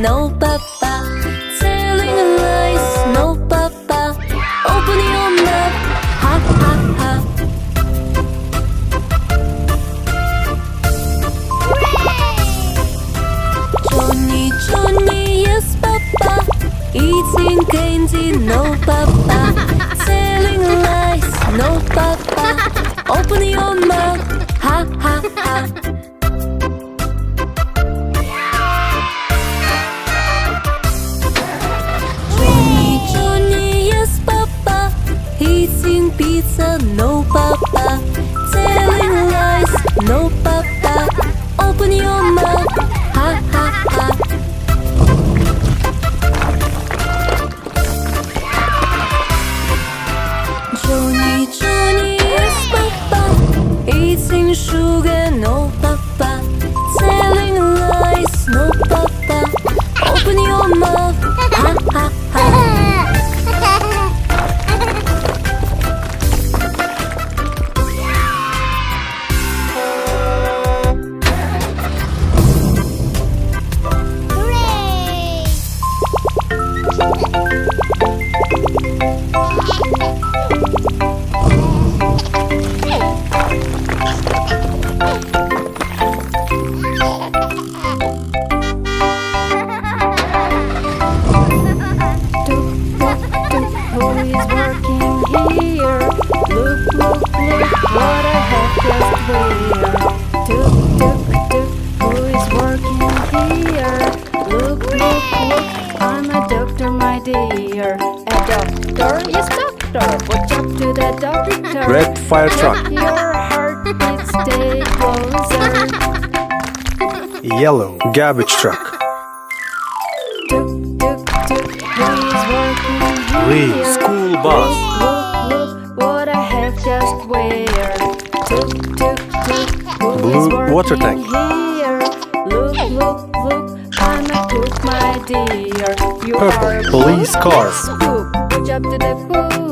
no papa. Telling lies, no papa. Open your mouth, ha ha ha. Jonny Jonny Yes Papa. Eating candy, no papa. Telling lies, no papa. Open your mouth, ha ha ha. Jonny Jonny Yes Papa. Eating pizza, no papa. Telling lies, no papa. Open your mouth, ha ha ha. Jonny Jonny Yes Papa. Eating sugar, no papa. Telling lies, no papa. Open your mouth, ha ha ha. Who is working here? Look, look, look what I have just wear. Tuk, tuk, tuk, who is working here? Look, look, look, I'm a doctor, my dear. A doctor? Yes, doctor. Watch out to the doctor. Red fire truck. Your heartbeat stay closer. Yellow garbage truck. Tuk, tuk, tuk, who is working here? Green school bus. Look, look what I have just wear. Tuk, tuk, tuk, who is Blue working water tank. here? Look, look, look, I'm a cook, my dear. You Purple are a police cook. car. Let's cook. Good job to the cook.